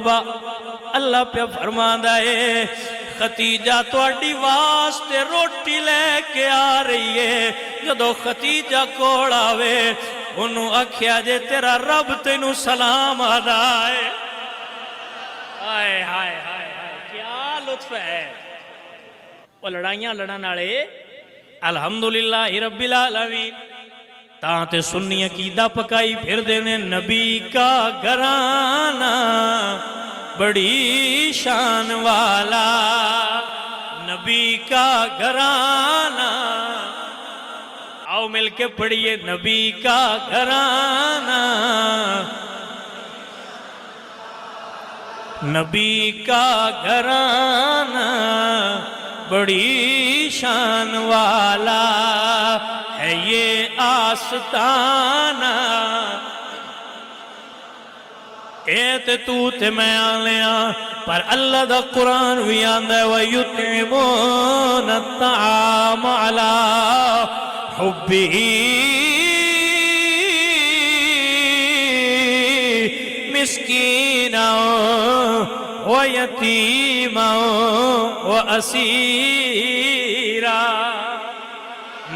तौबा अल्लाह पे फरमांदा है खतीजा तुहाडी वास्ते रोटी लेके आ रही है। जदों खतीजा कोल आवे ओनू आख्या जे तेरा रब तेनू सलाम आदा है। हाय हाय हाय हाय क्या लुत्फ है। वो लड़ाइयां लड़न वाले अल्हम्दुलिल्लाह रब्बिल आलमीन ताते सुन्नी अकीदा पकाई फिर देने नबी का घराना बड़ी शान वाला। नबी का घराना आओ मिलके पढ़िए नबी का घराना नबी का घराना बड़ी शान वाला है ये आस्ताना। ए ते तू ते मैं आलिया पर अल्लाह दा कुरान भी आंदा व युतिमून अत्ताम अला हुब्बिही मिस्कीना व यतीमा व असीरा।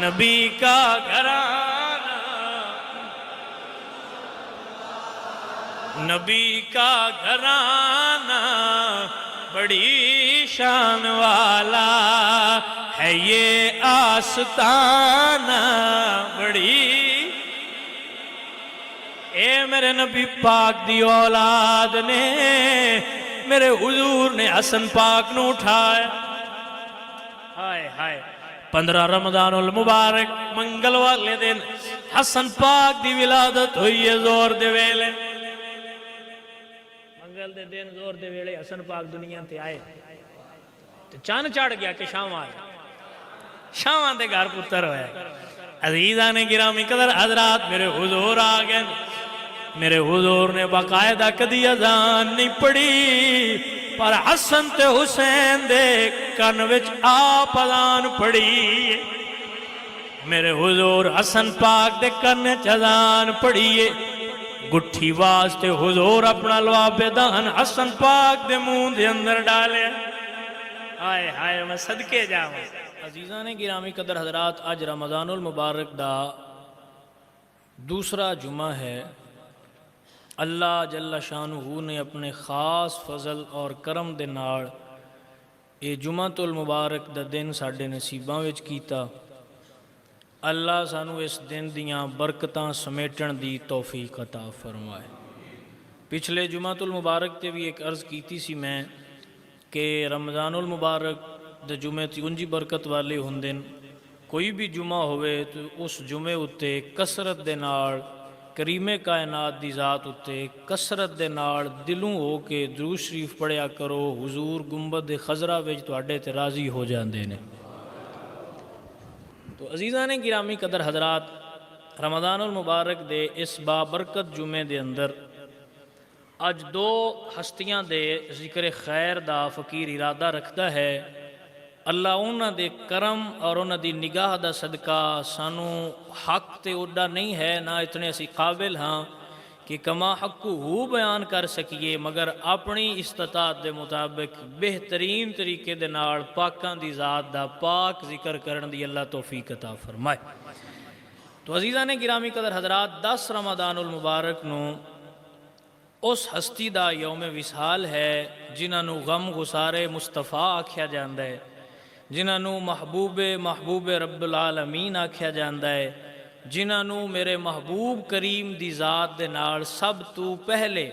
नबी का घराना नबी का घराना बड़ी शान वाला है ये आस्ताना बड़ी। ए मेरे नबी पाक दी औलाद ने मेरे हुजूर ने हसन पाक नू उठाया। हाय हाय 15 रमजानुल मुबारक मंगल वाले दिन हसन पाक दी विलादत हुई है। जोर दे वेले मंगल दे दिन जोर दे वेले हसन पाक दुनिया ते आए ते चंद चढ़ गया कि शावां दे घर पुत्र होया। अजीजा ने गिरामी कदर हजरात मेरे हुजूर आ गए। मेरे हुजूर ने बाकायदा कदी अजान नहीं पढ़ी पर हसन ते हुसैन दे कन विच आप अजान पढ़ी। मेरे हुजूर हसन पाक दे कन च अजान पढ़िए गुठी वास्ते हुजूर अपना लवाबे दान हसन पाक दे मुंह दे अंदर डाले। हाय हाय मैं सदके जावां। अजीजा ने गिरामी कदर हजरात आज रमजानुल मुबारक दा दूसरा जुमा है। अल्लाह जल्ला शानुहु ने अपने खास फजल और करम दे नाल ये जुमातुल मुबारक दा दिन साडे नसीबां विच कीता। अल्लाह सानू इस दिन दियां बरकतां समेटण दी तौफीक अता फरमाए। पिछले जुमातुल मुबारक ते भी एक अर्ज़ कीती सी मैं कि रमज़ानुल मुबारक दे जुमे उंजी बरकत वाले हुंदे न। कोई भी जुमा होवे तो उस जुमे उत्ते कसरत दे नाल करीमे कायनात दी ज़ात उत्ते कसरत दे नाल दिलों हो के दुरूद शरीफ पढ़िया करो। हुजूर गुंबद खजरा विच तुहाडे ते राज़ी हो जांदे ने। तो अजीज़ा ने गिरामी कदर हजरात रमज़ानुल मुबारक दे इस बाबरकत जुमे दे अंदर अज दो हस्तियां दे जिक्र खैर दा फ़कीर इरादा रखता है। अल्लाह उन्हां दे करम और उन्हां दी निगाह दा सदका सानू हक ते उड्डा नहीं है ना इतने असी काबिल हाँ कि कमा हक्कू हू बयान कर सकीए मगर अपनी इस्तात दे मुताबिक बेहतरीन तरीके दे नाल पाकां दी ज़ात दा पाक जिक्र करन दी अल्लाह तौफीक अता फरमाए। तो अजीज़ा ने गिरामी कदर हजरात 10 रमज़ानुल मुबारक नू उस हस्ती दा यौम विसाल है जिन्होंने गम गुसारे मुस्तफ़ा आख्या जाता है, जिन्होंने महबूबे रब्बुल आलमीन आख्या जाता है, जिन्होंने मेरे महबूब करीम दी ज़ात दे नाल सब तो पहले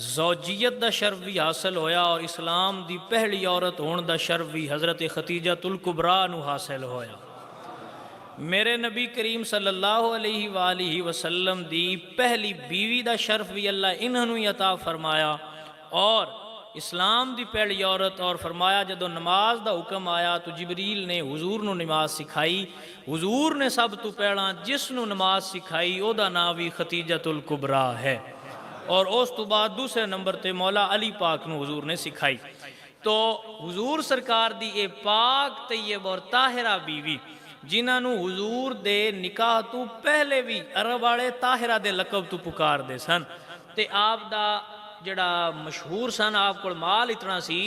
ज़ौजियत दा शर्फ भी हासिल होया और इस्लाम दी पहली औरत होने दा शर्फ भी हज़रत खतीजतुल कुबरा नू हासिल होया। मेरे नबी करीम सल्लल्लाहु अलैहि वसल्लम दी पहली बीवी दा शर्फ भी अल्लाह इन्होंने अता फरमाया और इस्लाम दी पहली औरत। और फरमाया जदों नमाज दा हुक्म आया तो जिबरील ने हुजूर नू नमाज सिखाई। हुजूर ने सब तो पहला जिसनू नमाज सिखाई ओदा नाम भी खतीजतुल कुबरा है और उस तो बाद दूसरे नंबर ते मौला अली पाक नू हुजूर ने सिखाई। तो हुजूर सरकार दी ये पाक तैयब और ताहिरा बीवी जिन्होंने हुजूर दे निकाह तो पहले भी अरब वाले ताहिरा दे लकब तो पुकार दे सन ते आप दा जिहड़ा मशहूर सन, आप कोल माल इतना सी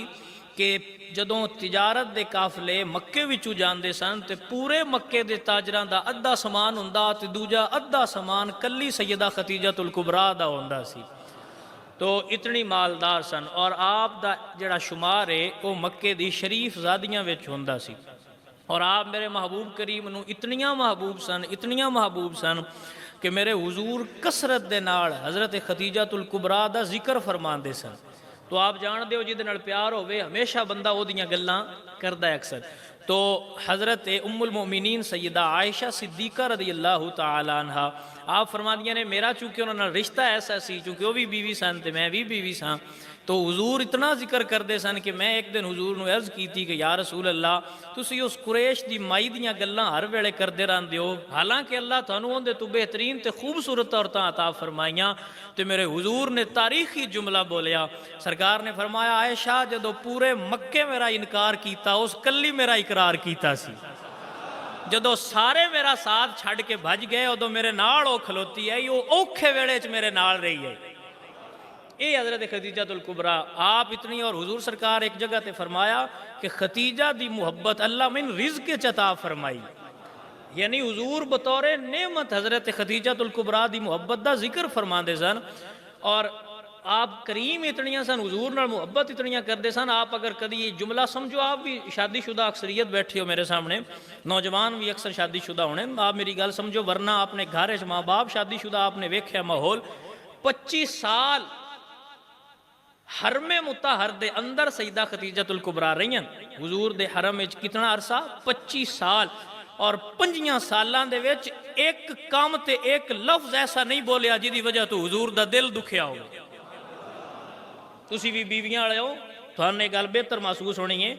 कि जदों तिजारत दे काफले मक्के विचों जांदे सन ते पूरे मक्के दे ताजरां दा अद्धा समान हुंदा ते दूजा अद्धा समान कल्ली सैयदा खतीजतुल कुबरा दा हुंदा सी। तो इतनी मालदार सन और आप दा जिहड़ा शुमार है वो मक्के दी शरीफ ज़ादियां विच हुंदा सी। और आप मेरे महबूब करीम नूं इतनियां महबूब सन कि मेरे हुजूर कसरत दे नाल हज़रत खतीजतुल कुबरा दा जिक्र फरमाते सन। तो आप जानते हो जिहदे नाल प्यार होवे हमेशा बंदा ओदियां गल्लां करदा है अक्सर। तो हज़रत उम्मुल मोमिनीन सैयदा आयशा सिद्दीक़ा रज़ी अल्लाह तआला अन्हा आप फरमादियां ने मेरा चूँकि उन्होंने रिश्ता ऐसा सी, चूँकि वह भी बीवी सन तो मैं भी बीवी सां, तो हुजूर इतना जिक्र करते सन कि मैं एक दिन हुजूर नूं अर्ज़ की कि या रसूल अल्लाह तुसीं उस कुरैश दी माई दियां गल्लां हर वेले करते रहंदे हो, हालांकि अल्लाह तुहानूं उहदे तो बेहतरीन ते खूबसूरत औरतां अता फरमाइयां। तो मेरे हुजूर ने तारीखी जुमला बोलिया, सरकार ने फरमाया आयशा जदों पूरे मक्के मेरा इनकार किया उस कल्ली मेरा इकरार किया सी, जदों सारे मेरा साथ छड़ के भज गए उदों मेरे नाल ओ खलोती आई, वो औखे वेले च मेरे नाल रही है। ये हज़रत खतीजतुल कुबरा आप इतनी। और हुजूर सरकार एक जगह ते फरमाया कि खतीजा दी मुहब्बत अल्लाह मैनूं रिज़्क़ च अता फरमाई, यानी हुजूर बतौर नेमत हज़रत खतीजतुल कुबरा दी मुहब्बत दा जिक्र फरमाते सन। और आप करीम इतनियां सन, हुजूर नाल मुहब्बत इतनियां करते सन। आप अगर कभी जुमला समझो, आप भी शादीशुदा अक्सरियत बैठे हो मेरे सामने, नौजवान भी अक्सर शादीशुदा होने, आप मेरी गल समझो, वरना आपने घर च माँ बाप शादीशुदा आपने वेख्या माहौल। 25 साल हरमे मुताहर दे अंदर सईदा खतीजतुल कुबरा रहीन, हुजूर दे हरम में कितना अरसा 25 साल। और 5 सालां दे विच एक काम ते एक लफ्ज ऐसा नहीं बोलिया जिहदी वजह तो हुजूर दा दिल दुखिया हो। तुसी भी बीवियां वाले हो, तुहानू ये गल बेहतर महसूस होनी है।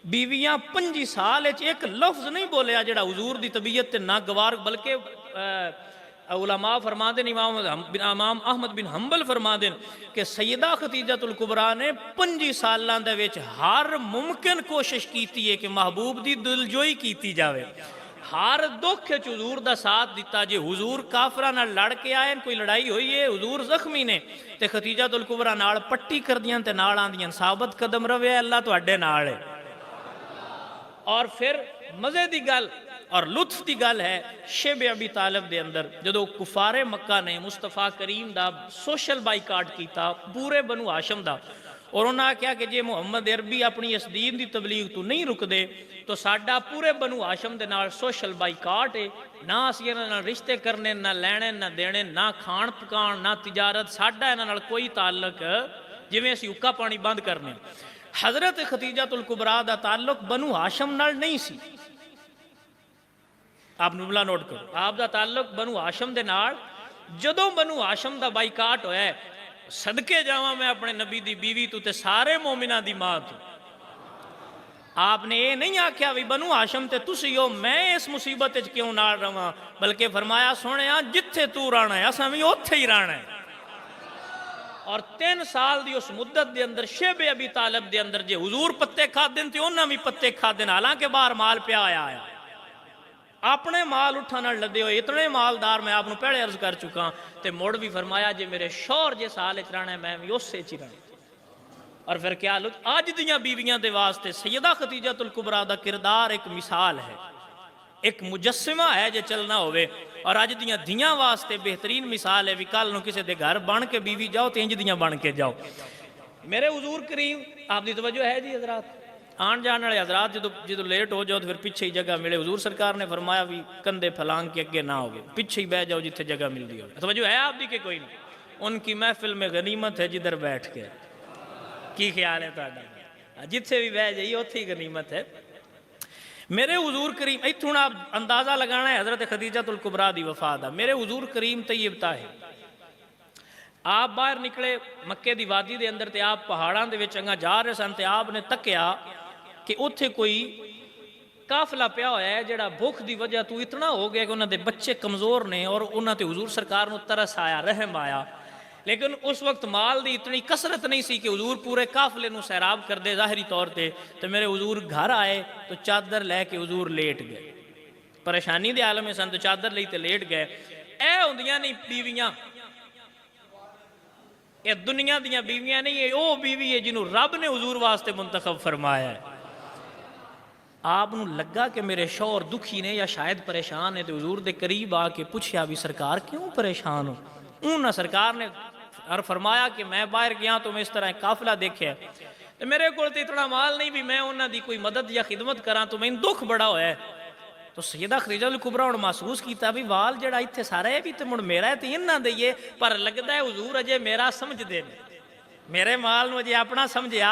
बीवियां 25 साल एक लफ्ज नहीं बोलिया जिहड़ा हुजूर दी तबीयत ते ना गवार, बल्कि उलमा फरमाते इमाम अहमद बिन हंबल फरमाते कि सैयदा खतीजतुल कुबरा ने 25 सालों दे विच हर मुमकिन कोशिश की है कि महबूब दी दिलजोई की जाए, हर दुख हुजूर दा साथ दिता। जे हुजूर काफरा नाल लड़ के आए, कोई लड़ाई हुई है, हुजूर जख्मी ने, ते खतीजतुल कुबरा नाल पट्टी कर दियां ते नाल आंदियां साबत कदम रवे अल्लाह तुहाडे नाल है। और फिर मज़े की गल और लुत्फ की गल है, शेब अबी तालिब दे अंदर जदों कुफारे मक्का ने मुस्तफा करीम दा सोशल बाइकाट किया पूरे बनु हाशम दा, और उन्होंने आख्या कि जे मुहम्मद अरबी अपनी इस दीन की तबलीग तो नहीं रुकते तो साडा पूरे बनु हाशम दे नाल सोशल बाइकाट है, ना असीं इन्हां नाल रिश्ते करने, ना लैने ना देने, ना खाण पकाण, ना तिजारत, साडा इन्हां नाल कोई ताल्लुक, जिवें असीं हुक्का पानी बंद करने। हज़रत खतीजतुल कुबरा दा ताल्लुक बनु हाशम नाल नहीं सी, आप जुमला नोट करो, आप दा ताल्लुक बनु हाशम दे नाल। जदों बनु हाशम दा बाइकाट होया, सदके जावां मैं अपने नबी दी बीवी तू ते सारे मोमिना दी मां तू, आपने ये नहीं आख्या भी बनु हाशम ते तुसी हो, मैं इस मुसीबत च क्यों नाल रवां, बल्कि फरमाया सोने जिथे तू रहना है असां भी उत्थे ही रहना है। और 3 साल की उस मुद्दत के अंदर शेब अबी तालिब के अंदर जे हुजूर पत्ते खादे तो उन्हें भी पत्ते खादे, हालांकि बाहर माल पिया आया, अपने माल उठा नाल लदे हो, इतने मालदार मैं आपको पहले अर्ज कर चुका। तो मुड़ भी फरमाया जे मेरे शौहर जे साल च रहना मैं भी उस च रहना। और फिर क्या लुत्फ, अज दियां बीवियां दे वास्ते सैयदा खतीजतुल कुबरा दा किरदार एक मिसाल है, एक मुजस्सिमा है जे चलना होवे। और अज दियां धियां वास्ते बेहतरीन मिसाल है भी कल नूं किसी दे घर बन के बीवी जाओ तो इंज दियां बन के जाओ। मेरे हुजूर करीम आपकी तवज्जो है जी हजरात, आन जाने वाले हजरात जो लेट हो जाओ तो फिर पीछे ही जगह मिले, हुजूर सरकार ने फरमाया भी कंधे फैलांग के अगे ना हो गए, पीछे ही बह जाओ जिथे जगह मिलती हो। तवज्जो है आपकी कि कोई नहीं? उनकी महफिल में गनीमत है जिधर बैठ के, की ख्याल है तुहाडा? जिथे भी बह जाइए उत्थे ही गनीमत है। मेरे हुजूर करीम इत्थों आप अंदाजा लगाना है हज़रत खदीजतुल कुबरा दी वफा दा। मेरे हुजूर करीम तैयब ताहिर आप बाहर निकले मक्के दी वादी दे अंदर, ते आप पहाड़ां दे विच अंगा जा रहे सन, ते आपने तक्या कि उत्थे कोई काफला पिया होया है जिहड़ा भुख की वजह तो इतना हो गया कि उन्होंने बच्चे कमज़ोर ने, और उन्होंने हुजूर सरकार नूं तरस आया, रहम आया। लेकिन उस वक्त माल की इतनी कसरत नहीं सी कि हुजूर पूरे काफले नूं सैराब कर दे ज़ाहरी तौर पर। तो मेरे हुजूर घर आए तो चादर लैके हुजूर लेट गए, परेशानी दे आलम में सन तो चादर लई ते लेट गए। ऐ हुंदियां नहीं बीवियां ये दुनिया दियां बीवियां नहीं, ये वो बीवी है जिन्हों रब ने हुजूर वास्ते मुंतखब फरमाया है। आप नूं लगा कि मेरे शौहर दुखी ने या शायद परेशान है, तो हुजूर दे करीब आके पूछया भी सरकार क्यों परेशान हो? उन्होंने सरकार ने और फरमाया कि मैं बाहर गया तो मैं इस तरह काफिला देखा तो मेरे को तो इतना माल नहीं भी मैं उन्होंने दी कोई मदद या खिदमत करा, तो मैंने दुख बड़ा होया। तो सैयदा खदीजा अल कुबरा हुण महसूस किया भी वाल जड़ा इत्थे सारा है भी तो मुड़ मेरा है तो इन्ना दईए, पर लगता है हुजूर अजे मेरा समझते ने, मेरे माल नूं अजे अपना समझिया।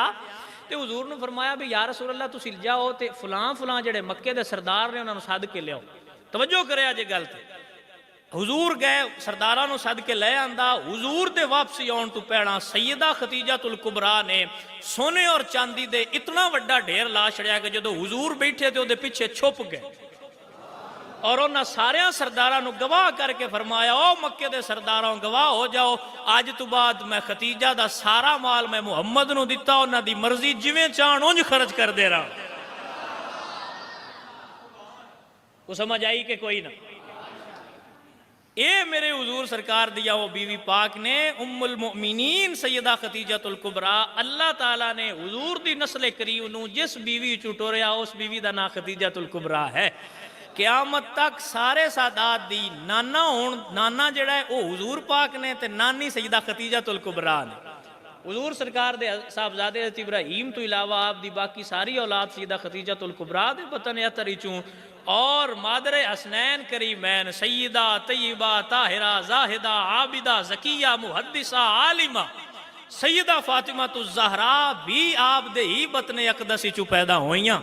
तो हुजूर ने फरमाया भी या रसूल अल्लाह तुसीं जाओ तो फलां फलां जेड़े मक्के दे सरदार ने उन्होंने सद के लियाओ। तवज्जो करे अजे गल ते हुजूर गए सरदारां नूं सद के ले आंदा। हुजूर दे वापसी आउण तो पहला सैयदा खदीजतुल कुबरा ने सोने और चांदी दे इतना वड्डा ढेर ला छड़िया कि जदों हुजूर बैठे तो उहदे पीछे छुप गए और उन्होंने सारिया सरदारां नूं गवाह करके फरमाया ओ मक्के दे सरदारों गवाह हो जाओ, अज तो बाद मैं खतीजा दा सारा माल मैं मुहम्मद नूं दिता, उन्हां दी मर्जी जिवें चाहण उंज खर्च कर दे रहा। को समझ आई कि कोई ना? ये मेरे हुजूर सरकार दिया वो बीवी पाक ने उम्मुल मोमिनीन सैयदा खतीजतुल कुबरा, अल्लाह ताला ने हुजूर दी नस्ल करीम नूं जिस बीवी चों टोरिया उस बीवी दा नाम खतीजतुल कुबरा है। क्यामत तक सारे सादात दी नाना होण, नाना जड़ा है वो हुजूर पाक ने ते नानी सैयदा खतीजतुल कुबरा ने। हुजूर सरकार दे साहबजादे हज़रत इब्राहीम तो इलावा आप दी बाकी सारी औलाद सैयदा खतीजतुल कुबरा दे बतन अतर चूं और मादरे हसनैन करीमैन सैयदा तय्यबा ताहिरा जाहिदा आबिदा ज़किया मुहद्दिसा आलिमा सैयदा फातिमा तुज़ ज़हरा भी आप दे ही बतन अकदसी चू पैदा होइयां।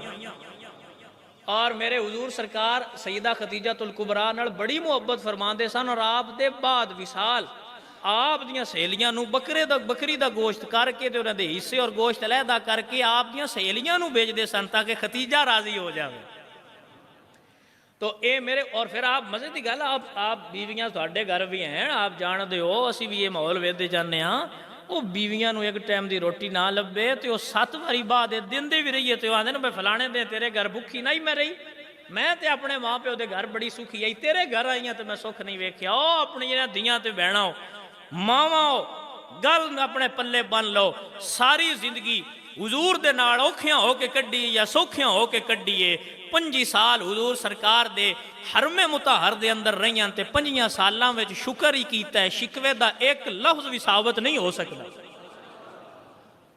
और मेरे हुजूर सरकार सैयदा खतीजतुल कुबरा नाल बड़ी मुहब्बत फरमाते सन और आप दे बाद विसाल आप दियां सहेलियां नूं बकरी दा गोश्त करके ते उन्हां दे हिस्से और गोश्त अलहदा करके आप दियां सहेलियां नूं बेचदे सन ताकि खतीजा राजी हो जाए। तो ये मेरे और फिर आप मजे की गल आप बीवियां तुहाडे घर भी हैं, आप जानते हो असी भी ये माहौल वेखदे जाने हाँ। वो बीवियां नूं एक टाइम की रोटी ना लभे तो 7 बारी बाद देंदे भी रहिए तो आंदे भाई फलाने दे तेरे घर भुखी ना ही मैं रही, मैं तो अपने माँ प्यो के घर बड़ी सुखी आई, तेरे घर आई तो मैं सुख नहीं वेख्या। ओ अपनी धियां ते भैणां मावां गल अपने पल्ले बन लो, सारी जिंदगी हुजूर दे नाल औखियां होके कड्डी या सौखियां होके कड्डीए। 25 साल हुजूर सरकार दे हरमे मुताहर दे अंदर रहियां ते 5 सालां विच शुक्र ही कीता है, शिकवे दा एक लफ्ज भी साबित नहीं हो सकता।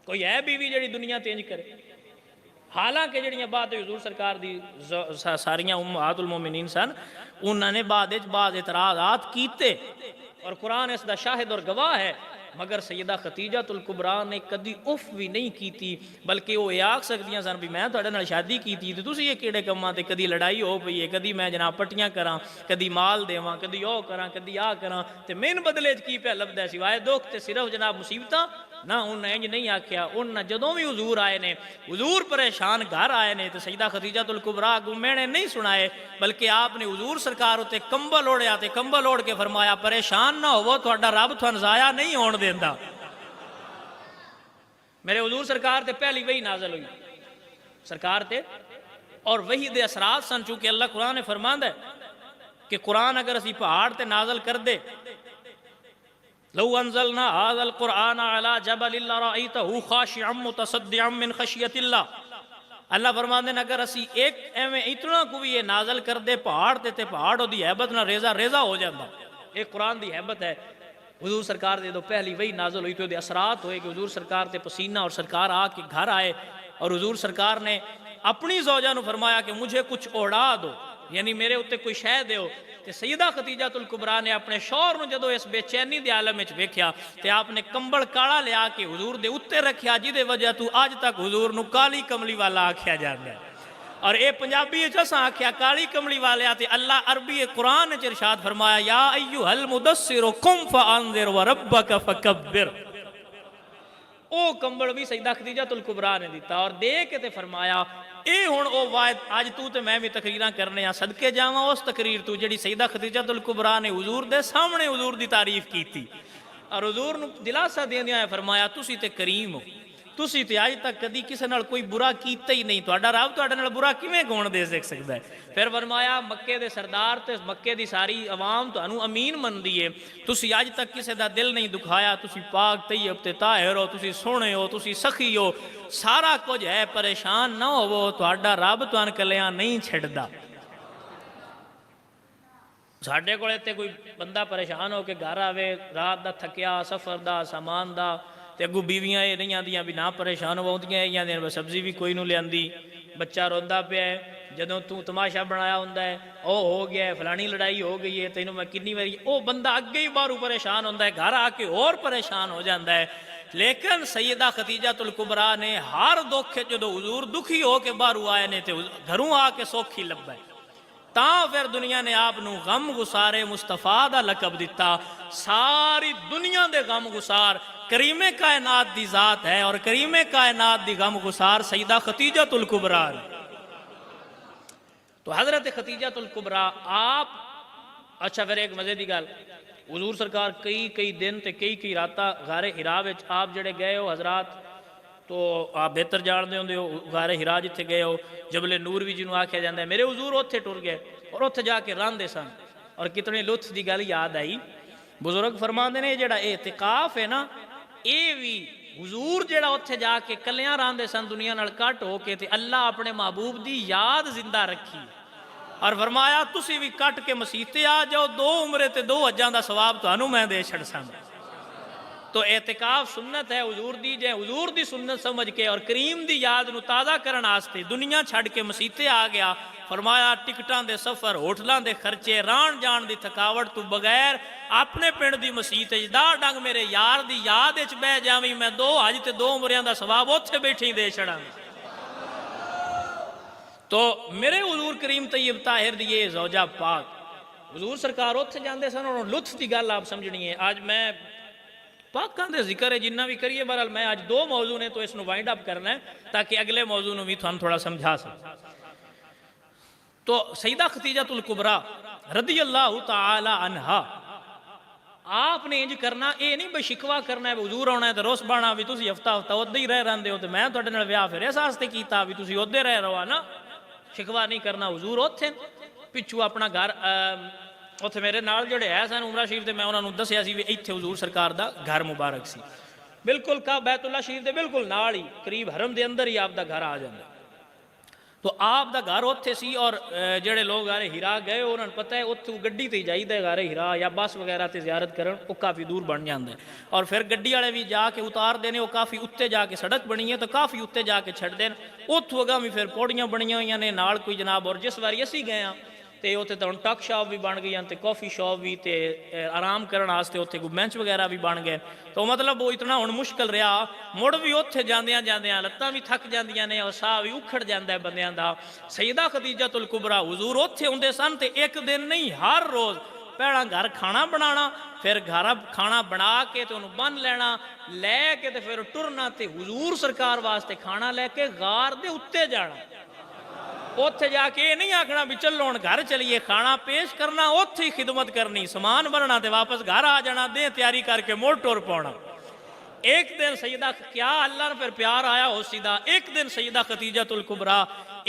कोई है बीवी जिहड़ी दुनिया तेंज करे? हालांकि जिहड़ियां बाद हुजूर सरकार दी सारियां उम्महातुल मोमिनीन सन, उन्होंने बाद इतराज़ात कीते और कुरान इसका शाहिद और गवाह है, मगर सैयदा खतीजतुल कुबरा ने कदी उफ भी नहीं की, बल्कि वो ये आख सकदियां सन भी मैं तुहाडे नाल शादी की तो तुसीं ये किहड़े कम्मां ते कदी लड़ाई हो पई है, कदी मैं जनाब पट्टियां करा, कदी माल देवां, कदी ओ करा, कदी आ करा, ते मैन बदले च की पे लभदा सिवाए दुख ते सिर्फ जनाब मुसीबतां ना। उन्हें इंज नहीं आख्या, उन्हें जदों भी हुजूर आए ने, हुजूर परेशान घर आए ने तो सैयदा खतीजतुल कुबरा को मैंने नहीं सुनाए, बल्कि आपने हुजूर सरकार उत्ते कंबल ओढ़िया ते कंबल ओढ़ के फरमाया परेशान ना होवो, तुहाडा रब तुहानूं ज़ाया नहीं होण देंदा। मेरे हुजूर सरकार ते पहली वही नाज़िल हुई सरकार ते, और वही दे असरात सन, चूंकि अल्लाह कुरान ने फरमांदा है कि कुरान अगर असी पहाड़ ते नाज़िल कर दे, लौ अंज़लना हाज़ल कुरआन अला जबलिन लरअयतहु खाशिअम मुतसद्दिअम मिन खशियतिल्लाह। अल्लाह फरमाते हैं अगर असी एक एवं इतना को भी ये नाज़िल कर दे पहाड़ ते पहाड़ ओदी हैबत ना रेजा रेजा हो जाता। एक कुरान की हैबत है। हुजूर सरकार दे तो पहली वही नाज़िल हुई तो असरात हुए कि हुजूर सरकार ते पसीना और सरकार आके घर आए और हुजूर सरकार ने अपनी ज़ौजा नूं फरमाया कि मुझे कुछ ओढ़ा दो, यानी मेरे उत्ते कोई शह दो। तो सैयदा खतीजतुल कुबरा ने अपने शौहर नूं जदों इस बेचैनी दे आलम विच वेख्या ते आपने कंबल काला लिया के हुजूर दे उत्ते रखिया, जिदे वजह तू अज तक हुजूर नूं काली कमली वाला आख्या जांदा है। और ये पंजाबी च असां आख्या काली कमली वाले ते अल्लाह अरबी कुरान च इरशाद फरमाया या अय्युहल मुदस्सिर कुम फअंज़िर व रब्बक फकब्बिर। ओ कंबल भी सैयदा खतीजतुल कुबरा ने दिता और दे के ते फरमाया ये हुण ओ वायद अज तू ते मैं भी तकरीरां करने आ, सदके जावां उस तकरीर तू जिहड़ी सैयदा खतीजतुल कुबरा ने हुजूर दे सामने हुजूर दी तारीफ कीती और हुजूर नूं दिलासा देंदियां फरमाया तुसीं ते करीम हो, तुसी ते अज तक कदी किसी नाल कोई बुरा कीता ही नहीं, तुहाडा रब तुहाडे नाल बुरा किवें गौण दे सकदा है। फिर फरमाया मक्के दे सरदार ते मक्के दी सारी अवाम तुहानू अमीन मनदी है, तुसी अज तक किसी दा दिल नहीं दुखाया, तुसी पाक तैयब ते ताहिर हो, तुसी सोहणे हो, तुसी सखी हो, सारा कुछ है, परेशान ना होवो, तुहाडा रब तुहानू कलियां नहीं छड्डदा। साडे कोल इत्थे कोई बंदा परेशान हो के घर आवे, रात दा थकिया, सफर दा, सामान दा, ते अगू बीवियां ये नहीं आंदियां भी ना परेशान होंदियां, ये आंदियां सब्जी भी कोई नूं लियांदी, बच्चा रोंदा पिया है, जदों तू तमाशा बनाया हुंदा है, ओ हो गया है, फलानी लड़ाई हो गई है, तैनूं मैं किन्नी वारी, ओ बंदा अगे ही बाहरों परेशान होंदा है, घर आके और परेशान हो जाता है। लेकिन सैयदा खतीजातुल कुबरा ने हर दुख जदों हुजूर दुखी हो के बाहरों आए ने ते घरों आके सौखी लब्भा है, तां फिर दुनिया ने आप नूं गम गुसारे मुस्तफा दा लकब दिता। सारी दुनिया दे गम गुसार करीमे कायनात दी जात है, और करीमे कायनात दी गम गुसार सईदा खतीजातुल कुबरा है। तो हजरत खतीजातुल कुबरा आप, अच्छा फिर एक मजे की गल, हुजूर सरकार कई कई दिन ते कई कई रातां गारे हिरा विच आप जड़े गए हो हजरात, तो आप बेहतर जानते होंगे हो, गारे हिरा जिथे गए हो, जबले नूर भी जिन्होंने आख्या जाता है, मेरे हुजूर उत्थे टुर गए और उत्थे जाके रहांदे सन। और कितने लुत्फ की गल याद आई, बुजुर्ग फरमाते ने जड़ा एतिकाफ है ना, ये भी हुजूर जड़ा उत्थे जाके कलियां रहांदे सन दुनिया नाल कट होके, ते अल्लाह अपने महबूब की याद जिंदा रखी, और फरमाया तुसी भी कट के मसीते आ जाओ, 2 उमरे ते 2 हज्जां दा सवाब तुहानू मैं दे छड़ सा। तो एतिकाफ सुन्नत है हुजूर दी, जे हुजूर दी सुन्नत समझ के और करीम दी याद नू ताज़ा करने वास्ते दुनिया छड़ के मसीते आ गया। फरमाया टिकटां दे सफर, होटलों के खर्चे, राण जान की थकावट तू बगैर अपने पिंड की मसीत दा डंग मेरे यार की याद बह जावी, मैं 2 हज ते 2 उमरियां का सवाब उत्थे बैठी दे छड़ा। तो मेरे हुजूर करीम तैयब ताहिर दी ये ज़ौजा पाक, हुजूर सरकार उत्थे जाते सन, और लुत्फ की गल आप समझनी है। आज मैं पाकां दे जिक्र है जिन्ना भी करिए, बहरहाल मैं आज 2 मौजू ने तो इसनूं वाइंड अप करना है, ताकि अगले मौजू नूं भी तुहानूं थोड़ा समझा सकां। तो सईदा खतीजातुल कुबरा रदी अल्लाह तआला अन्हा, आपने इंज करना, ये नहीं भाई शिकवा करना है हुजूर आना है तो रोस बाना भी तुसी हफ्ता हफ्ता उधर ही रह रहे हो, तो मैं तुहाडे नाल विआह फिर इस वास्ते कीता भी तुसी उधर रह रहो ना, शिकवा नहीं करना। हुजूर उत्थे पिछू अपना घर, उत्थे मेरे नाल जड़े है सन उमरा शरीफ, मैं उन्होंने दसिया सी भी इत्थे हुजूर सरकार दा घर मुबारक सी, बिल्कुल का बैतुल्ला शरीफ दे बिल्कुल नाल ही, करीब हरम दे अंदर ही आपदा घर आ जाता। तो आप दा घर उत्थे सी, और जेड़े लोग गारे हिरा गए उन्होंने पता है उत्थे गड्डी ते जाइदा गारे हिरा या बस वगैरह ते जियारत करन, वो काफ़ी दूर बन जाता है। और फिर गड्डी वाले भी जाके उतार देने, वो काफ़ी उत्ते जाके सड़क बनी है तो काफ़ी उत्ते जाके छड़ देन, उत्थों अगा भी फिर पौड़ियां बनिया हुई ने नाल कोई जनाब। और जिस बारी असी गए तो उत्थे तो हुण टक शॉप भी बन गई, तो कॉफ़ी शॉप भी, तो आराम करने वास्ते उत्थे कोई बेंच वगैरह भी बन गए। तो मतलब वो इतना हुण मुश्किल रहा, मुड़ भी उत्थे जांदियां जांदियां लत्तां भी थक जांदियां ने, और साह भी उखड़ जाता है बंदियां दा। सईदा खतीजातुल कुबरा हुजूर उत्थे हुंदे सन, ते एक दिन नहीं हर रोज़ पहला घर खाना बनाना, फिर घर खाना बना के तो उन्होंने बन लेना, लैके तो फिर टुरना, तो हुजूर सरकार वास्ते खाना लैके गार दे उत्ते जाना, उत्थे जाके ये नहीं आखना भी चलो हुण घर चलिए, खाना पेश करना, उत्थे ही खिदमत करनी, समान बनना, तो वापस घर आ जाना, दे तैयारी करके मोड़ टुर पाना। एक दिन सईदा, क्या अल्लाह ने फिर प्यार आया हो सीधा, एक दिन सईदा खतीजातुल कुबरा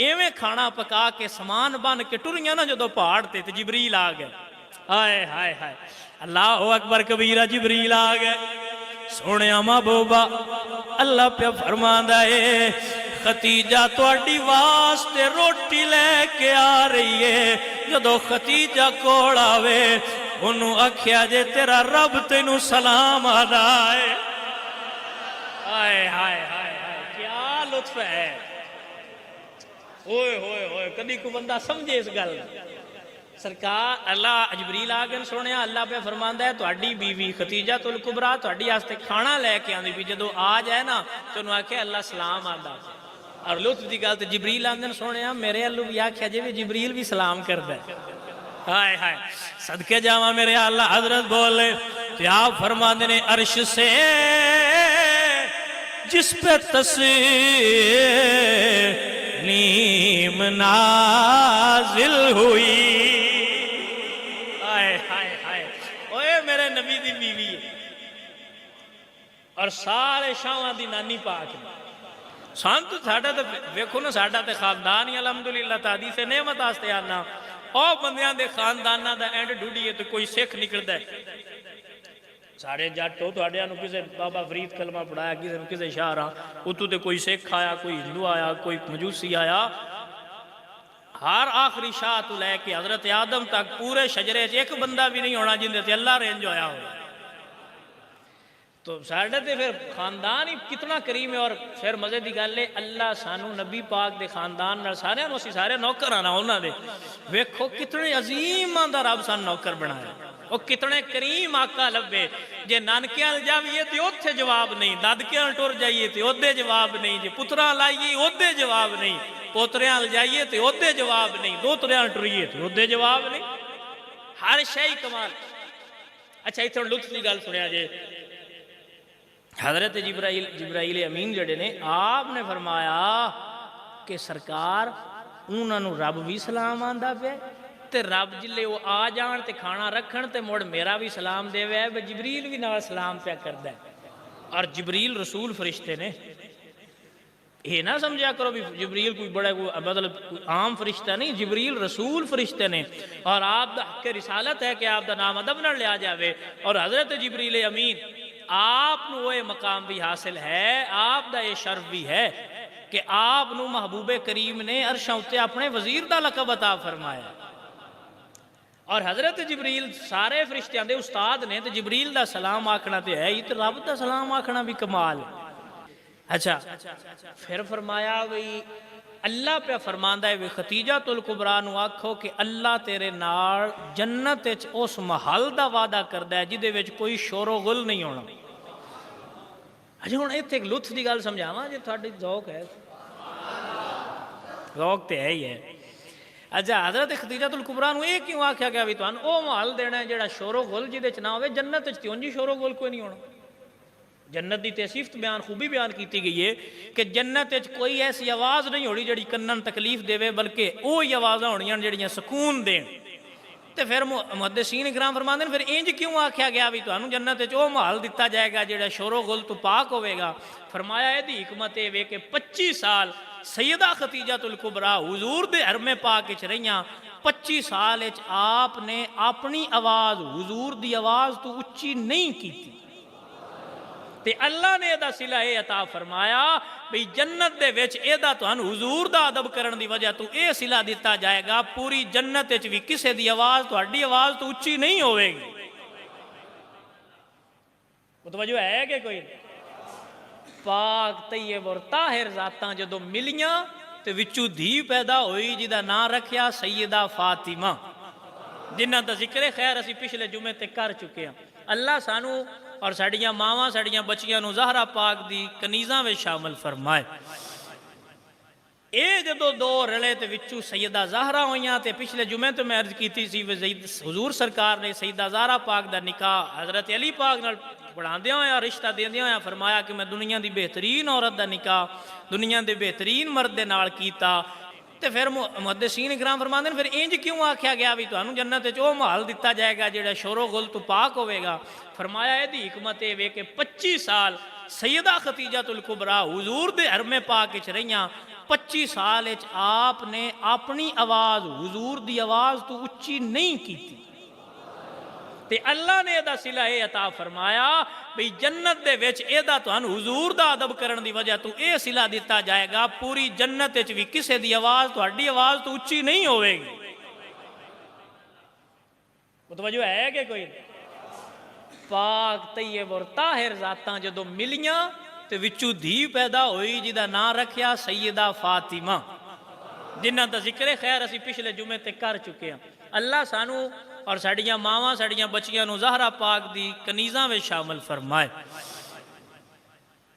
एवें खाना पका के समान बन के टुरियां ना जदों पहाड़ ते जिबरील आ गए। हाय हाय हाय, अल्लाह अकबर कबीरा, जिबरील आ गए। सोने महबूबा अल्लाह पे फरमांदा है, खतीजा तुहाडी वास्ते रोटी लेके आ रही है। जदों खतीजा कोल आवे ओनू आख्या जे तेरा रब तेनू सलाम आदा है। हाय हाय हाय हाय, क्या लुत्फ है। ओए होए होए, कभी को बंदा समझे इस गल। सरकार अल्लाह जिबरील आ गए, सुने अल्लाह पे फरमांदा है तुहाडी बीवी खतीजातुल कुबरा तुहाडी वास्ते खाना लेके आंदी भी, जदों आ जाए ना तो उन्होंने आख्या अल्लाह सलाम आदा। और लुत्फ की गल तो जिबरील आंदे सुने मेरे अल्लू भी आख्या जी जिबरील भी सलाम करदा है। हाय हाय, सदके जावा मेरे अल्लाह हजरत बोले, आप फरमाते ने अर्श से जिस पे तस्नीम नाजिल हुई। हाय हाय हाय, ओए मेरे नबी दी बीवी और सारे शावां दी नानी पाक। संत साडा तो वेखो ना, साडा तो खानदान ही अलहमदुलिल्लाह तादी से नेमत आस्ते आना और बंदियां दे खानदाना दा एंड ढूंढिए तो कोई सिख निकलता है। साढ़े जट हो तुहाडे नूं किसे बाबा फरीद कलमा पढ़ाया, किसे किसे शाहरा उतों तो कोई सिख आया, कोई हिंदू आया, कोई मजूसी आया। हर आखिरी शाह तो लैके हजरत आदम तक पूरे शजरे च एक बंदा भी नहीं होना जिंदे ते अल्लाह रेंज होया हो। तो साढ़े ते फिर खानदान ही कितना करीम है। और फिर मजे की गल है, अल्लाह सानू नबी पाक दे खानदान नाल सारे असीं सारे नौकर आना उन्हां दे। वेखो कितने अजीमां दा रब सान नौकर बनाया, वो कितने करीम आका लभे। जे नानकियां जाइए तो उत्थे जवाब नहीं, दादकियां टुर जाइए तो ओदे जवाब नहीं, जे पुत्रां लाइए ओदे जवाब नहीं, पोतरियां जाइए तो ओदे जवाब नहीं, दोतरियां टुरिए तो ओदे जवाब नहीं। हर शय कमाल। अच्छा इत्थे लुत्फ की गल सुनिया जे, हजरत जिब्राइल अमीन जड़े ने आपने फरमाया कि सरकार उन्होंने रब भी सलाम आंदा पे, ते रब जिले वो आ जान ते खाना रखन ते मुड़ मेरा भी सलाम देवे, जिब्रील भी नाल सलाम पे करदा है। और जिब्रील रसूल फरिश्ते ने, ये ना समझा करो भी जिब्रील कोई बड़ा मतलब कोई आम फरिश्ता नहीं, जिब्रील रसूल फरिश्ते ने। और आप के रिसालत है कि आप दा नाम अदब न लिया जाए। और हजरत जिब्रील अमीन आप वो मकाम भी हासिल है, आप दा ये शर्फ भी है कि आप महबूबे करीम ने अरशां उत्ते अपने वजीर दा लकब अता फरमाया। और हजरत जिब्रील सारे फरिश्तियां दे उस्ताद ने, तो जिब्रील दा सलाम आखना तो है ही, तो रब दा सलाम आखना भी कमाल है। अच्छा फिर फरमाया भाई अल्लाह पे फरमांदा है वे खतीजा तुल कुबरा नू आखो कि अल्लाह तेरे नाल जन्नत विच उस महल दा वादा करदा है जिदे विच कोई शोरो गुल नहीं होना। अजे हुण इत्थे एक लुत्फ दी गल समझावां जे तुहाडी ज़ौक है, ज़ौक तो है ही है। अच्छा हजरत खतीजा तुल कुबरा नू ये क्यों आख्या गया भी तुहानू वो महल देना है जिहड़ा शोरो गुल जिहदे च ना होवे? जन्नत विच ते उंज ही शोरो गुल कोई नहीं होना। जन्नत की सिफत बयान खूबी बयान की गई है कि जन्नत कोई ऐसी आवाज़ नहीं होनी जी कन्नन तकलीफ देवे, बल्कि वही आवाज़ा होनियां जिहड़ियां सुकून देन। तो फिर मुहद्दिसीन इकराम फरमाते हैं फिर इंज क्यों आख्या गया भी तुहानू जन्नत वो महल दिता जाएगा जिहड़ा शोरो गुल तो पाक होवेगा? फरमाया यदी हिकमत ये वे कि 25 साल सैयदा खतीजा तुल कुबरा हुजूर दे हरमे पाक विच रहियां। 25 साल आपने अपनी आवाज़ हुजूर दी आवाज़ तो उच्ची नहीं की, ते अल्लाह ने एदा सिला ये अता फरमाया भी जन्नत दे विच एदा तुहानू हुजूर दा अदब करन दी वजह तो ये सिला दिता जाएगा, पूरी जन्नत विच भी किसी दी आवाज़ तुहाडी आवाज़ तो उच्ची नहीं होवेगी। मुतवज्जो है कि कोई? पाक तैयब और ताहिर जातां जदों मिलियां ते विचों धी पैदा हुई जिहदा नां रखिया सैयदा फातिमा, जिन्हां दा जिक्र खैर असीं पिछले जुमे ते कर चुके हैं। अल्लाह सानू और साड़ियाँ मावां साड़ियाँ बच्चियां नू ज़हरा पाक दी कनीज़ां में शामिल फरमाए। ये जदों दो रले ते विचू सैयदा ज़हरा होइयां ते पिछले जुमे तो मैं अर्ज की सी हुजूर सरकार ने सैयदा ज़हरा पाक दा निकाह हज़रत अली पाक नाल पढ़ांदियां होया रिश्ता देंदियां होया फरमाया कि मैं दुनिया की बेहतरीन औरत दा निकाह दुनिया के बेहतरीन मर्द दे नाल कीता। तो फिर मुहद्दिसीन इकराम फरमाते हैं फिर इंज क्यों आख्या गया भी तुहानू जन्नत विच वो महल दिता जाएगा जिहड़ा शोरो गुल तो पाक होवेगा? फरमाया यदी हिकमत ये वे कि 25 साल सैयदा खतीजा तुल कुबरा हुजूर दे हरमे पाक विच रहियां। 25 साल आपने अपनी आवाज़ हुजूर दी आवाज़ तो उच्ची नहीं की, ते अल्लाह ने एदा सिला ये अता फरमाया भी जन्नत दे विच एदा तुहानू हुजूर दा अदब करन दी वजह तो ये सिला दिता जाएगा, पूरी जन्नत विच भी किसी दी आवाज़ तुहाडी आवाज़ तो उच्ची नहीं होवेगी। मुतवज्जो है कि कोई? पाक तैयब और ताहिर जातां जदों मिलियां ते विचों धी पैदा हुई जिहदा नां रखिया सैयदा फातिमा, जिन्हां दा जिक्र खैर असीं पिछले जुमे ते कर चुके हैं। अल्लाह सानू और साड़ियाँ मावां साड़ियाँ बच्चियां नू ज़हरा पाक दी कनीज़ां में शामिल फरमाए।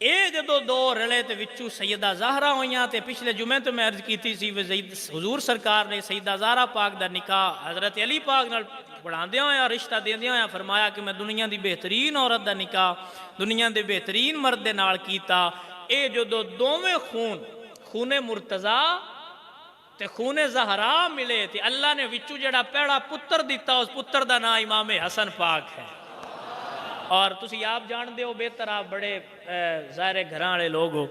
ये जदों दो रले ते विचू सैयदा ज़हरा होइयां ते पिछले जुमे तो मैं अर्ज की सी हुजूर सरकार ने सैयदा ज़हरा पाक दा निकाह हज़रत अली पाक नाल पढ़ांदियां होया रिश्ता देंदियां होया फरमाया कि मैं दुनिया की बेहतरीन औरत दा निकाह दुनिया के बेहतरीन मर्द दे नाल कीता। ये जदों दोवें खूने मुर्तज़ा ते खूने ज़हरा मिले ते अल्लाह ने विचू जड़ा पहला पुत्र दिता उस पुत्र का नाम इमाम हसन पाक है। और तुसी आप जानते हो बेहतर आप बड़े ਜ਼ਾਹਿਰ ਘਰਾਂ ਵਾਲੇ ਲੋਕ ਹੋ,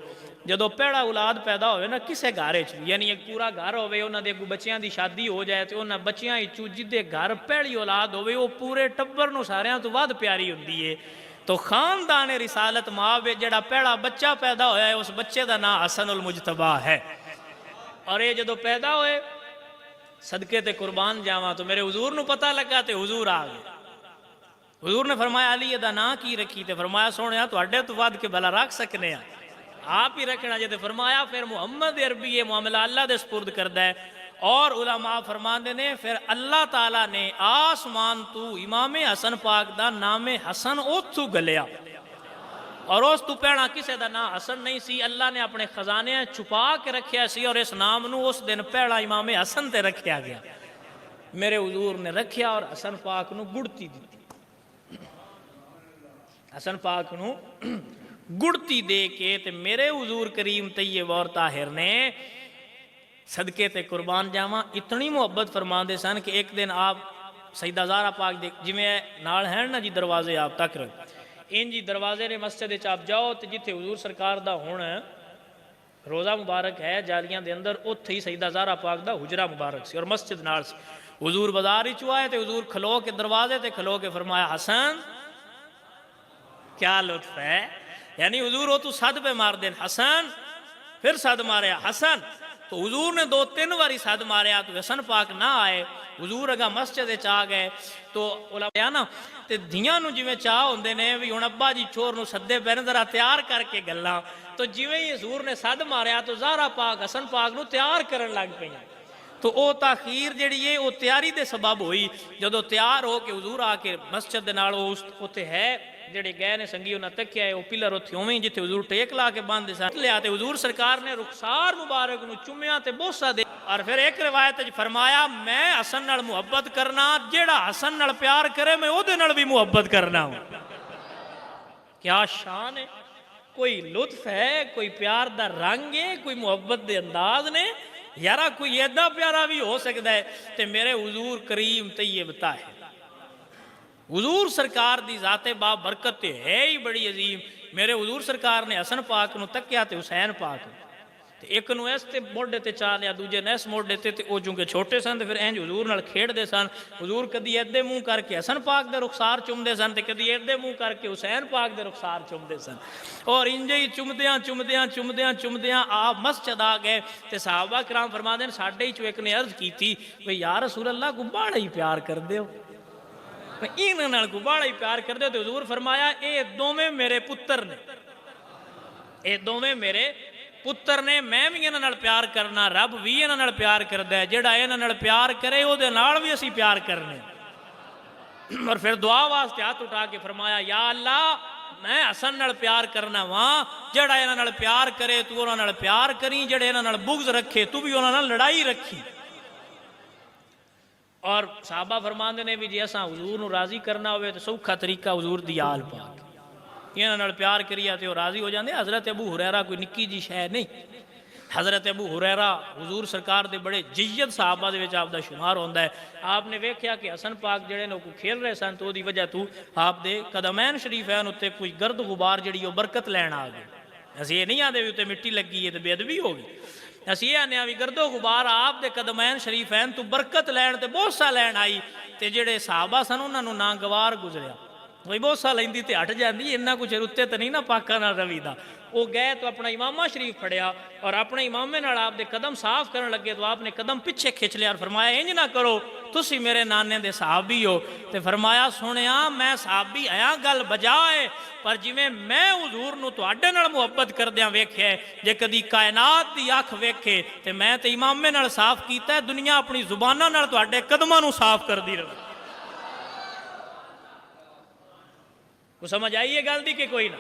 ਜਦੋਂ ਪਹਿਲਾ ਔਲਾਦ ਪੈਦਾ ਹੋਵੇ ਨਾ ਕਿਸੇ ਘਰ 'ਚ, ਯਾਨੀ ਇੱਕ ਪੂਰਾ ਘਰ ਹੋਵੇ, ਉਹਨਾਂ ਦੇ ਅੱਗੋਂ ਬੱਚਿਆਂ ਦੀ ਸ਼ਾਦੀ ਹੋ ਜਾਏ ਤੇ ਉਹਨਾਂ ਬੱਚਿਆਂ ਵਿੱਚੋਂ ਜਿਹਦੇ ਘਰ ਪਹਿਲੀ ਔਲਾਦ ਹੋਵੇ ਉਹ ਪੂਰੇ ਟੱਬਰ ਨੂੰ ਸਾਰਿਆਂ ਤੋਂ ਵੱਧ ਪਿਆਰੀ ਹੁੰਦੀ ਹੈ। तो खानदान रिसालत माँ वे जड़ा पहला बच्चा पैदा होया है उस बच्चे का नाम हसन उल मुजतबा है। और ये जो पैदा होए सदके ते कुर्बान जावा तो मेरे हुजूर नू पता लगा तो हुजूर आ गए। हुजूर ने फरमाया अली दा ना की रखी, तो फरमाया सोने तुहाडे तो वध के भला रख सकने आप ही रखना जे। फरमाया फिर मुहम्मद अरबी ये मामला अल्लाह दे सुपुर्द करदा है। और उलमा फरमाते ने फिर अल्लाह ताला ने आसमान तू इमाम हसन पाक दा नामे हसन उथू गलिया, और उस तू पहला किसी का नाम हसन नहीं सी, अल्लाह ने अपने खजाने छुपा के रखा सी, और इस नाम नू उस दिन पहला इमाम हसन ते रखा गया। मेरे हुजूर ने रखा और हसन पाक नू गुड़ती दी, हसन पाक नू गुड़ती दे के ते मेरे हुजूर करीम तैयब और ताहिर ने सदके ते कुर्बान जावा इतनी मुहब्बत फरमाते सन कि एक दिन आप सईदा ज़हरा पाक दे जिमें नाल है ना जी दरवाजे आप तक इन जी दरवाजे ने मस्जिद आप जाओ तो जिथे हुजूर सरकार दा हुण रोज़ा मुबारक है जालियां दे अंदर उत्थे ही सईदा ज़हरा पाक दा हुजरा मुबारक सी और मस्जिद नाल सी। हुजूर बाजार ही आए तो हुजूर खलो के दरवाजे ते खलो के फरमाया हसन क्या लुत्फ है, यानी हुजूर वो तू सद पे मार देन हसन, फिर सद मारे हसन, तो हुजूर ने 2-3 बारी सद मारिया तो हसन पाक ना आए। हुजूर अगा मस्जिद आ गए तो ना तो धियां नू जिवें चाह होंदे ने भी हुण अब्बा जी छोर नू सदे पैन जरा तैयार करके गल्लां, तो जिवें ही हुजूर ने सद मारिया तो ज़हरा पाक हसन पाक नू तैयार करन लग पईयां। तो वह ताखीर जिहड़ी है वो तैयारी दे सबब हुई। जदों तैयार हो के हुजूर आके मस्जिद दे नाल उत्थे है जेडे गए ने संगी उन्हें तकिया है वो पिलर उत्थे उवें जिथे हुजूर टेक ला के बंद सन लिया ते हुजूर सरकार ने रुखसार मुबारक नू चुम्या ते बोसा दे। और फिर एक रिवायत फरमाया मैं हसन नाल मुहब्बत करना, जेड़ा हसन नाल प्यार करे मैं ओदे नाल भी मुहब्बत करना। क्या शान है, कोई लुत्फ है, कोई प्यार दा रंग है, कोई मुहब्बत दे अंदाज ने यारा कोई ऐदा प्यारा भी हो सकता है। ते मेरे हुजूर करीम तैयब ताहिर हुजूर सरकार दी जाते बा बरकत है ही बड़ी अजीम। मेरे हुजूर सरकार ने हसन पाक नू तक्या ते हुसैन पाक ते एक नू इस ते मोढे ते चा लिया, दूजे ने इस मोढे ते ओ चूंकि छोटे सन ते फिर इंज हुजूर नाल खेडदे सन। हुजूर कदी इदे मुंह करके हसन पाक दे रुखसार चुमदे सन ते कदी इदे मुंह करके हुसैन पाक दे रुखसार चुमदे सन। और इंज ही चुमदियां चुमदियां चुमदियां चुमदियां आप मस्जिद आ गए ते सहाबा किराम फरमाते हैं साडे ही चो एक ने अर्ज की भाई या रसूल अल्लाह को बड़ा ही प्यार करदे हो, इन्हां को बड़ा ही प्यार करदे हो। तो हुजूर फरमाया ये दोवें मेरे पुत्र ने, ये दोवें मेरे पुत्र ने, मैं भी इन्हां नाल प्यार करना, रब भी इन्हां नाल प्यार करदा है। जेड़ा इन्हां नाल प्यार करे उहदे नाल भी असीं प्यार करने। और फिर दुआ वास्ते हाथ उठा के फरमाया या अल्लाह मैं हसन नाल प्यार करना वा, जेड़ा इन्हां नाल प्यार करे तू उन्हां नाल प्यार करी, जेड़े इन्हां नाल बुग़्ज़ रखे तू भी उन्हां नाल लड़ाई रखी। और साहबा फरमाते ने भी जे असा हुजूर नू राजी करना हो तो सौखा तरीका हुजूर दी आल पाक इन्हां नाल प्यार करिए तो राजी हो जाते। हज़रत अबू हुरैरा कोई निक्की जी शै नहीं। हज़रत अबू हुरैरा हुजूर सरकार दे बड़े जियत साहबा दे विच आपदा शुमार होंदा है। आपने वेख्या कि हसन पाक जिहड़े ने कोई खेल रहे सन तो उहदी वजह तू आप दे कदमैन शरीफैन उत्ते कोई गर्द गुबार जिहड़ी वो बरकत लैण आ गई। असीं ये नहीं आंदे भी उत्ते मिट्टी लगी है तो बेअदबी हो गई, असीं ये आने भी गर्दो गुबार आप दे कदमैन शरीफैन तू बरकत लैण ते बोसा लैण आई। ते जिहड़े साहबा सन उन्हां नूं नागवार गुजरिया, भाई बोसा लैंदी ते हट जांदी, इन्ना कुछ उत्ते तो नहीं ना पाकां नाल रवीदा। वो गए तो अपना इमामा शरीफ फड़िया और अपने इमामे नाल आपदे कदम साफ करन लगे तो आपने कदम पिछे खिंच लिया और फरमाया इंज ना करो तुसी मेरे नाने दे सहाबी हो। तो फरमाया सुनिया मैं सहाबी आया गल बजाए, पर जिवें मैं हुजूर नूं तुहाडे नाल मुहब्बत करदियां वेख्या जे कदी कायनात दी अख वेखे ते मैं ते इमामे नाल साफ कीता है, दुनिया अपनी जुबानां नाल तुहाडे कदमां नूं साफ करदी रहे। को समझ आई है गल दी कि कोई ना।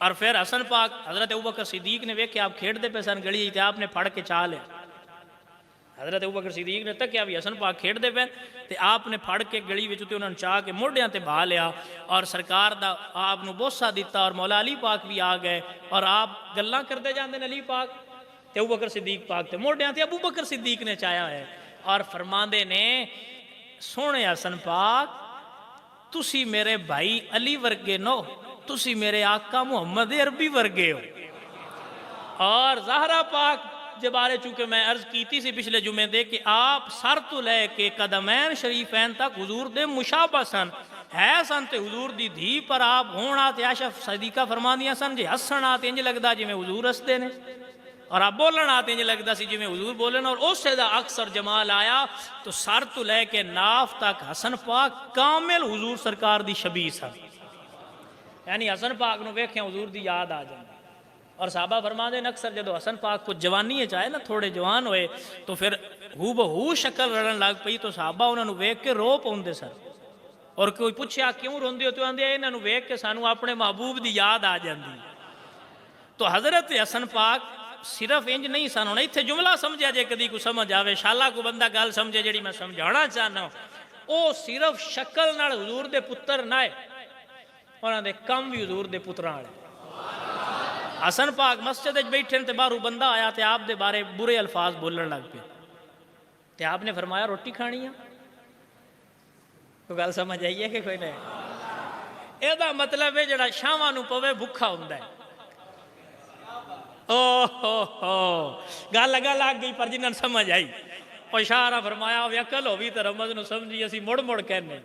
और फिर हसन पाक हज़रत अबू बकर सिद्दीक ने वेख्या आप खेडते पे सन गली ते आपने फड़ के चा लिया। हज़रत अबू बकर सिद्दीक ने तक्या भी हसन पाक खेडते पे ते आपने फड़ के गली विच ते उन्होंने चाह के मोढियां ते बहा लिया और सरकार दा आप नूं बोसा दिता। और मौला अली पाक भी आ गए और आप गल्लां करते जांदे ने अली पाक ते अबू बकर सिद्दीक पाक ते मोढियां ते अबू बकर सिद्दीक ने चाया है और फरमांदे ने सोहणे हसन पाक तुसी मेरे भाई अली वर्गे नो, तुसी मेरे आका मुहम्मद अरबी वर्गे हो। और ज़हरा पाक के बारे चूँकि मैं अर्ज़ की सी पिछले जुमे दे कि आप सर तो लैके कदमैन शरीफैन तक हुजूर दे मुशाबा सन है सन ते हुजूर दी धी, पर आप होना ते आशा सदीका फरमांदियां सन जे हसना ते इंज लगदा जिवें हुजूर हसदे ने, और आप बोलना ते इंज लगदा सी जिवें हुजूर बोलन। और उसे दा अक्सर जमाल आया तो सर तो लैके नाफ तक हसन पाक कामिल हुजूर सरकार दी शबीह सन, यानी हसन पाक नूं वेख्या हुजूर दी याद आ जाती। और साहबा फरमाते हैं अक्सर जो हसन पाक को जवानी चाहे ना थोड़े जवान होए तो फिर हू बहू शक्ल रड़न लग पई तो साहबा उन्होंने वेख के रो पाते सर। और कोई पूछया क्यों रोंदे हो तो आंदे इन्होंने वेख के सानू अपने महबूब की याद आ जाती। तो हजरत हसन पाक सिर्फ इंज नहीं सन। हुण इत्थे जुमला समझिया जे कदी को समझ आवे, शाला को बंदा गल समझे जी मैं समझाना चाहना, वो सिर्फ शक्ल नाल हुजूर दे पुत्र ना है, उन्होंने कम भी हुजूर दे पुत्रां वाले। हसन पाक मस्जिद बैठे तो बाहरों बंदा आया तो आप दे बारे बुरे अल्फाज बोलन लग पे, तो आपने फरमाया रोटी खानी है। कोई गल समझ आई है कि कोई नहीं? एदा मतलब है जड़ा शावां नूं पवे भुखा हुंदा है। हो गल लग गई, पर जिन्हां समझ आई और इशारा फरमाया अकल होवी तो रमज नूं समझी असीं मुड़ मुड़ कहने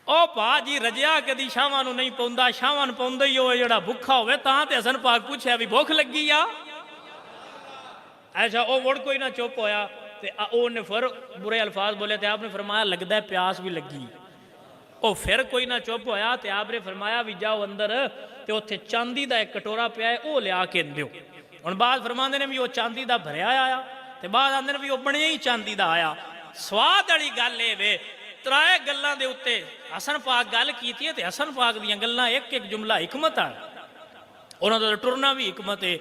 ओ भा जी रजिया कदी शावां नूं नहीं पौंदा, शावां नूं पौंदा ही होवे जड़ा भुखा होवे। तां ते हसन पाक पूछया भी भुख लगी आ? ऐसा ओ मुड़ कोई ना चुप होया ते ओने फिर बुरे अल्फाज बोले ते आपने फरमाया लगदा है प्यास भी लगी। ओ फिर कोई ना चुप होया ते आपने फरमाया भी जाओ अंदर ते उत्थे चांदी दा एक कटोरा पिया है ओ लिया के दियो। हुण बाद फरमांदे ने भी ओ चांदी दा भरया आया ते बाद आंदे ने भी ओ बणिया ही चांदी दा आया। स्वाद वाली गल ए वे त्राए गल्लां दे उत्ते हसन पाक गल कीती है ते हसन पाक दियां गल्लां एक एक जुमला हिकमत आ, उन्हां दा टुरना भी हिकमत है।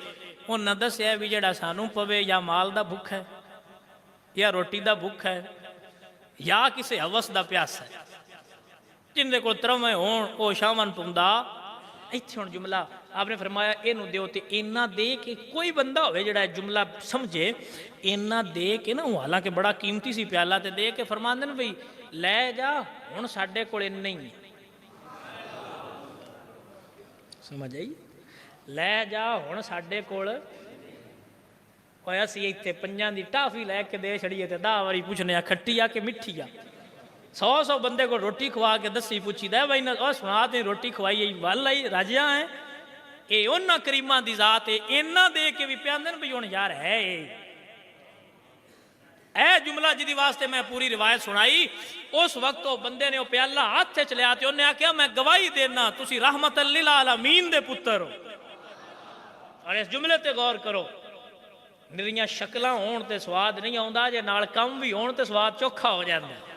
उन्हां दस्सिया भी जेड़ा सानू पवे या माल दा भुख है या रोटी दा भुख है या किसी हवस दा प्यास है, जिंदे को त्रवे होण ओ शामन पुंदा। इत्थे हुण जुमला आपने फरमाया इनू दिओ ते इन्ना दे के कोई बंदा होवे जेड़ा जुमला समझे, इन्ना दे के ना, हालांकि बड़ा कीमती सी प्याला ते दे के फरमांदे ने बई लै जा हुण साडे कोल इन्ना ही, समझ आई? लै जा हुण साडे कोल असीं इत्थे पंजां दी टाफी लैके दे छड़िए ते 10 वारी पुछने आ खट्टी आ कि मिठी आ। 100 बंदे को रोटी खवा के दसी पूछी दै भाई ना सुना ते रोटी खवाई वल आई राजिया है ये उन्होंने करीमा की जात है। इन्ना दे के भी प्यादे भी हुण यार है ए जुमला जिदी वास्ते मैं पूरी रिवायत सुनाई। उस वक्त वो बंदे ने प्याला हाथ च लिया तो उन्हें आख्या मैं गवाही देना तुसी रहमतल लिल आलमीन दे पुत्र हो। और इस जुमले ते गौर करो, निरियां शक्लां होण ते स्वाद नहीं आउंदा, जे नाल कम भी होण ते स्वाद चोखा हो जाता।